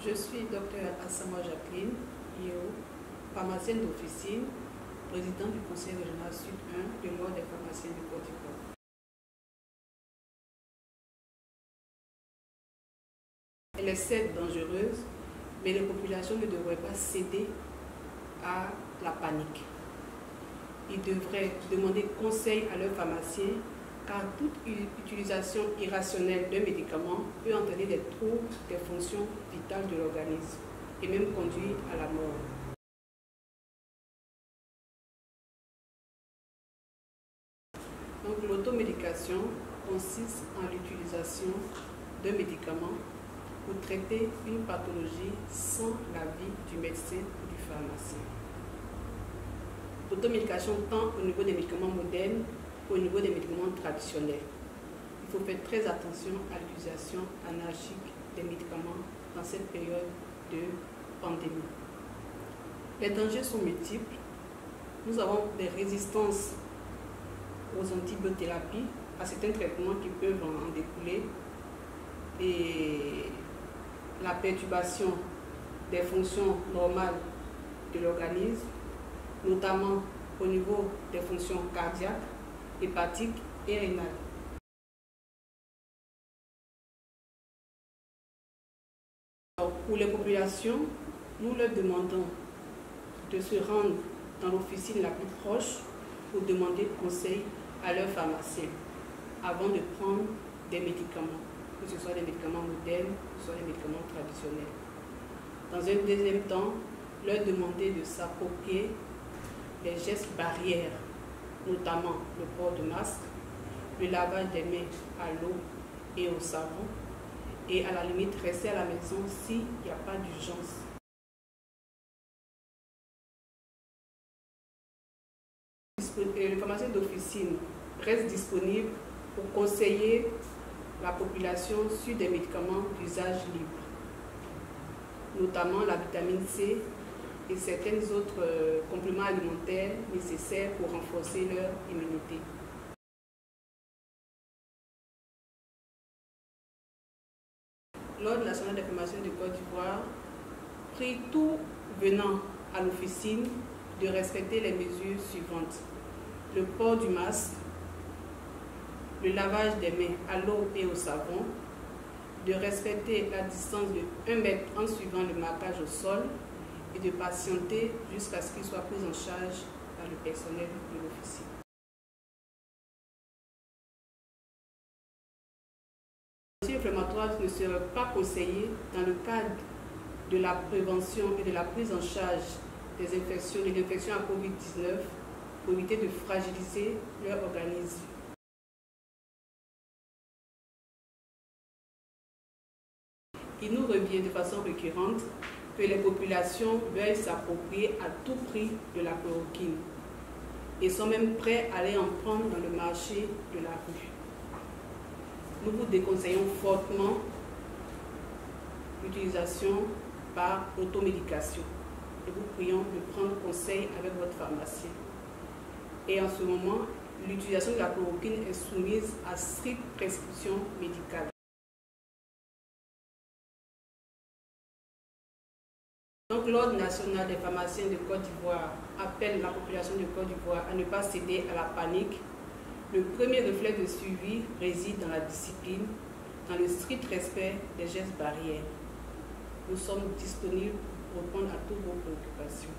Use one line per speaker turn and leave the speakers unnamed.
Je suis Dr Asama Jacqueline Io, pharmacienne d'officine, présidente du Conseil régional Sud 1 de l'Ordre des pharmaciens du Côte d'Ivoire. Elle est certes dangereuse, mais les populations ne devraient pas céder à la panique. Ils devraient demander conseil à leur pharmacien, car toute utilisation irrationnelle d'un médicament peut entraîner des troubles des fonctions vitales de l'organisme et même conduire à la mort. Donc l'automédication consiste en l'utilisation d'un médicament pour traiter une pathologie sans l'avis du médecin ou du pharmacien. L'automédication tant au niveau des médicaments modernes qu'au niveau des médicaments traditionnels. Il faut faire très attention à l'utilisation anarchique des médicaments dans cette période de pandémie. Les dangers sont multiples. Nous avons des résistances aux antibiothérapies, à certains traitements qui peuvent en découler, et la perturbation des fonctions normales de l'organisme, notamment au niveau des fonctions cardiaques, hépatiques et rénales. Alors, pour les populations, nous leur demandons de se rendre dans l'officine la plus proche pour demander conseil à leur pharmacien avant de prendre des médicaments, que ce soit des médicaments modernes, que ce soit des médicaments traditionnels. Dans un deuxième temps, leur demander de s'approprier les gestes barrières, notamment le port de masque, le lavage des mains à l'eau et au savon, et à la limite rester à la maison s'il n'y a pas d'urgence. Le pharmacien d'officine reste disponible pour conseiller la population sur des médicaments d'usage libre, notamment la vitamine C et certains autres compléments alimentaires nécessaires pour renforcer leur immunité. L'Ordre national des pharmaciens de Côte d'Ivoire prie tout venant à l'officine de respecter les mesures suivantes: le port du masque, le lavage des mains à l'eau et au savon, de respecter la distance de 1 mètre en suivant le marquage au sol et de patienter jusqu'à ce qu'il soit pris en charge par le personnel de l'officine. Les inflammatoires ne seraient pas conseillés dans le cadre de la prévention et de la prise en charge des infections, de l'infection à COVID-19 pour éviter de fragiliser leur organisme. Il nous revient de façon récurrente que les populations veuillent s'approprier à tout prix de la chloroquine et sont même prêts à aller en prendre dans le marché de la rue. Nous vous déconseillons fortement l'utilisation par automédication et vous prions de prendre conseil avec votre pharmacien. Et en ce moment, l'utilisation de la chloroquine est soumise à stricte prescription médicale. Donc l'Ordre national des pharmaciens de Côte d'Ivoire appelle la population de Côte d'Ivoire à ne pas céder à la panique. Le premier réflexe de suivi réside dans la discipline, dans le strict respect des gestes barrières. Nous sommes disponibles pour répondre à toutes vos préoccupations.